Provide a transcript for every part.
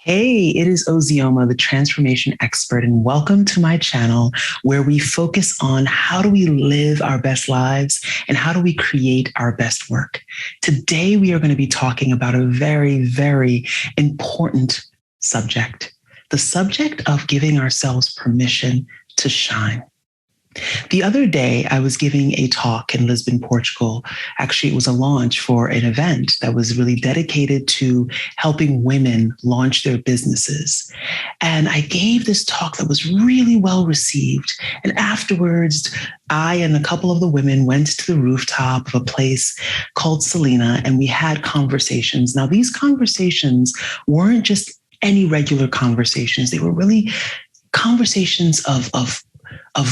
Hey, it is Ozioma, the transformation expert, and welcome to my channel where we focus on how do we live our best lives and how do we create our best work. Today, we are going to be talking about a very, very important subject, the subject of giving ourselves permission to shine. The other day, I was giving a talk in Lisbon, Portugal. Actually, it was a launch for an event that was really dedicated to helping women launch their businesses. And I gave this talk that was really well received. And afterwards, I and a couple of the women went to the rooftop of a place called Selena, and we had conversations. Now, these conversations weren't just any regular conversations. They were really conversations of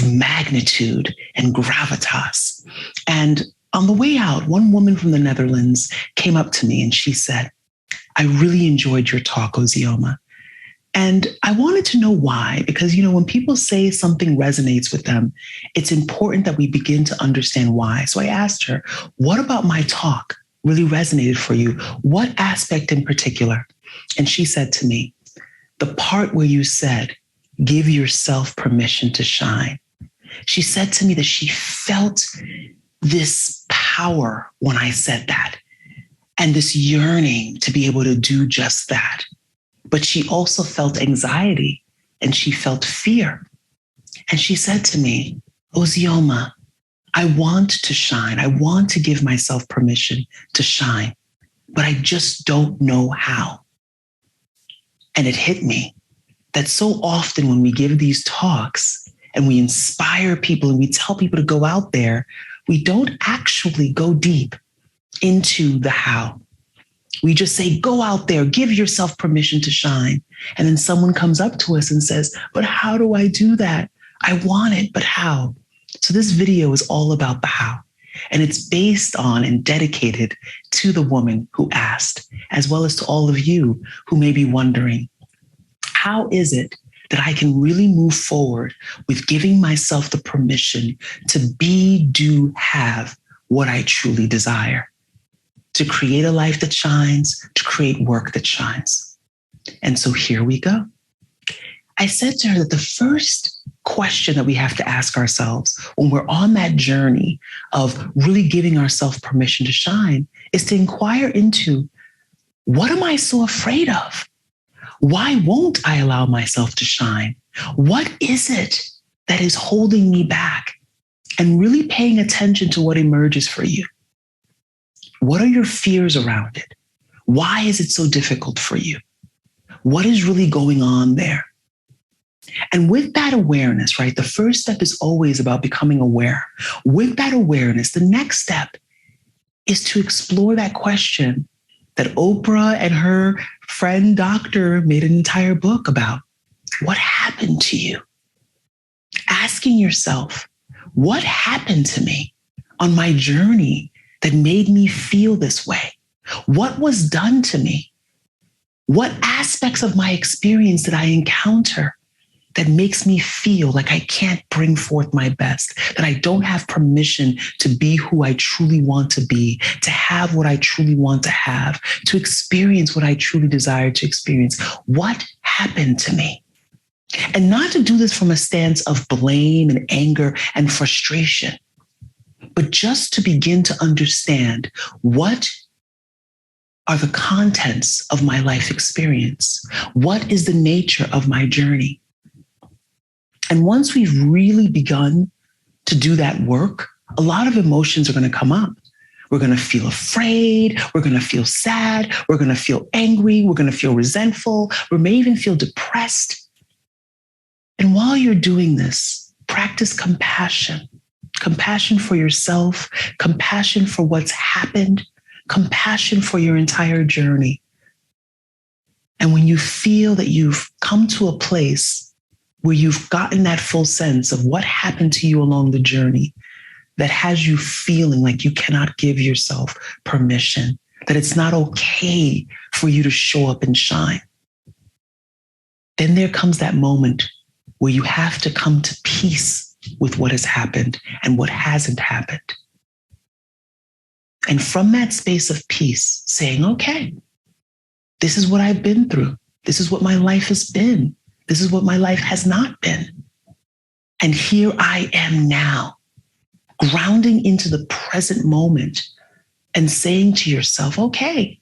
magnitude and gravitas. And on the way out, one woman from the Netherlands came up to me and she said, "I really enjoyed your talk, Ozioma." And I wanted to know why, because, when people say something resonates with them, it's important that we begin to understand why. So I asked her, what about my talk really resonated for you? What aspect in particular? And she said to me, the part where you said, give yourself permission to shine. She said to me that she felt this power when I said that, and this yearning to be able to do just that. But she also felt anxiety and she felt fear. And she said to me, Ozioma, I want to shine. I want to give myself permission to shine, but I just don't know how. And it hit me that so often when we give these talks and we inspire people and we tell people to go out there, we don't actually go deep into the how. We just say, go out there, give yourself permission to shine. And then someone comes up to us and says, but how do I do that? I want it, but how? So this video is all about the how. And it's based on and dedicated to the woman who asked, as well as to all of you who may be wondering, how is it that I can really move forward with giving myself the permission to be, do, have what I truly desire, to create a life that shines, to create work that shines? And so here we go. I said to her that the first question that we have to ask ourselves when we're on that journey of really giving ourselves permission to shine is to inquire into, what am I so afraid of? Why won't I allow myself to shine? What is it that is holding me back? And really paying attention to what emerges for you. What are your fears around it? Why is it so difficult for you? What is really going on there? And with that awareness, right, the first step is always about becoming aware. With that awareness, the next step is to explore that question that Oprah and her friend doctor made an entire book about. What happened to you? Asking yourself, what happened to me on my journey that made me feel this way? What was done to me? What aspects of my experience did I encounter that makes me feel like I can't bring forth my best, that I don't have permission to be who I truly want to be, to have what I truly want to have, to experience what I truly desire to experience? What happened to me? And not to do this from a stance of blame and anger and frustration, but just to begin to understand, what are the contents of my life experience? What is the nature of my journey? And once we've really begun to do that work, a lot of emotions are going to come up. We're going to feel afraid. We're going to feel sad. We're going to feel angry. We're going to feel resentful. We may even feel depressed. And while you're doing this, practice compassion. Compassion for yourself, compassion for what's happened, compassion for your entire journey. And when you feel that you've come to a place where you've gotten that full sense of what happened to you along the journey that has you feeling like you cannot give yourself permission, that it's not okay for you to show up and shine, then there comes that moment where you have to come to peace with what has happened and what hasn't happened. And from that space of peace, saying, okay, this is what I've been through. This is what my life has been. This is what my life has not been. And here I am now, grounding into the present moment and saying to yourself, okay,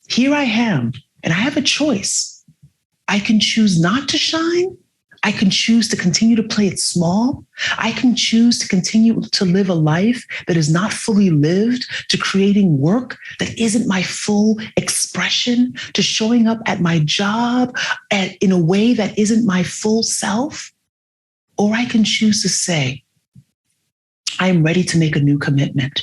here I am, and I have a choice. I can choose not to shine. I can choose to continue to play it small. I can choose to continue to live a life that is not fully lived, to creating work that isn't my full expression, to showing up at my job in a way that isn't my full self. Or I can choose to say, I am ready to make a new commitment.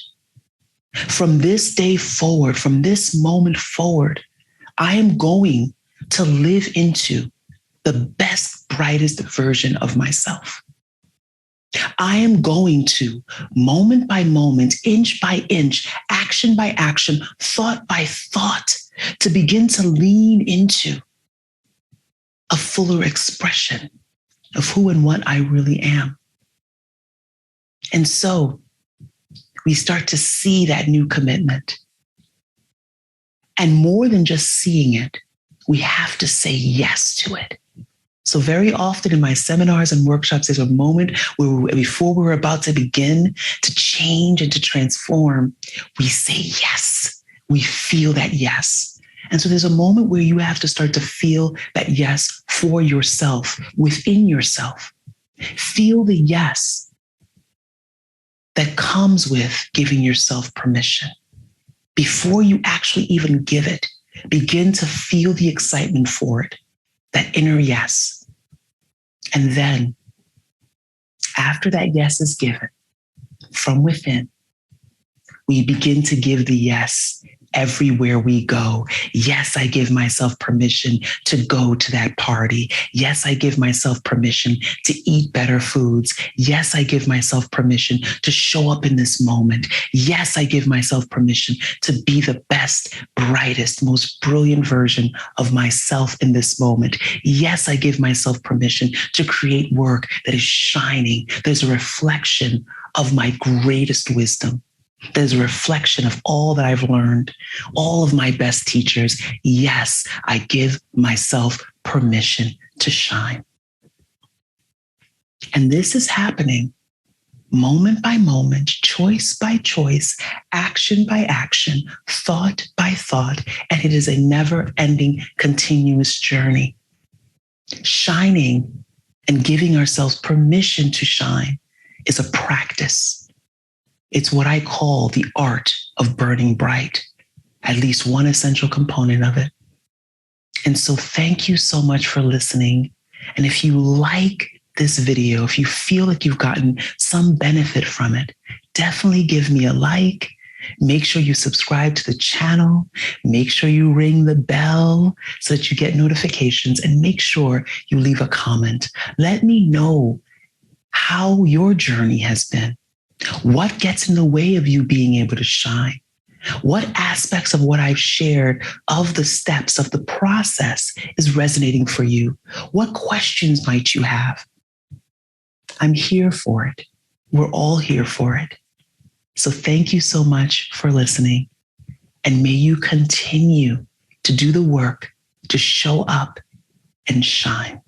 From this day forward, from this moment forward, I am going to live into the best, brightest version of myself. I am going to, moment by moment, inch by inch, action by action, thought by thought, to begin to lean into a fuller expression of who and what I really am. And so we start to see that new commitment. And more than just seeing it, we have to say yes to it. So very often in my seminars and workshops, there's a moment where before we're about to begin to change and to transform, we say yes. We feel that yes. And so there's a moment where you have to start to feel that yes for yourself, within yourself. Feel the yes that comes with giving yourself permission. Before you actually even give it, begin to feel the excitement for it, that inner yes. And then, after that yes is given from within, we begin to give the yes everywhere we go. Yes, I give myself permission to go to that party. Yes, I give myself permission to eat better foods. Yes, I give myself permission to show up in this moment. Yes, I give myself permission to be the best, brightest, most brilliant version of myself in this moment. Yes, I give myself permission to create work that is shining. There's a reflection of my greatest wisdom. There's a reflection of all that I've learned, all of my best teachers. Yes, I give myself permission to shine. And this is happening moment by moment, choice by choice, action by action, thought by thought. And it is a never-ending, continuous journey. Shining and giving ourselves permission to shine is a practice. It's what I call the art of burning bright, at least one essential component of it. And so thank you so much for listening. And if you like this video, if you feel like you've gotten some benefit from it, definitely give me a like. Make sure you subscribe to the channel. Make sure you ring the bell so that you get notifications, and make sure you leave a comment. Let me know how your journey has been. What gets in the way of you being able to shine? What aspects of what I've shared, of the steps, of the process, is resonating for you? What questions might you have? I'm here for it. We're all here for it. So thank you so much for listening. And may you continue to do the work to show up and shine.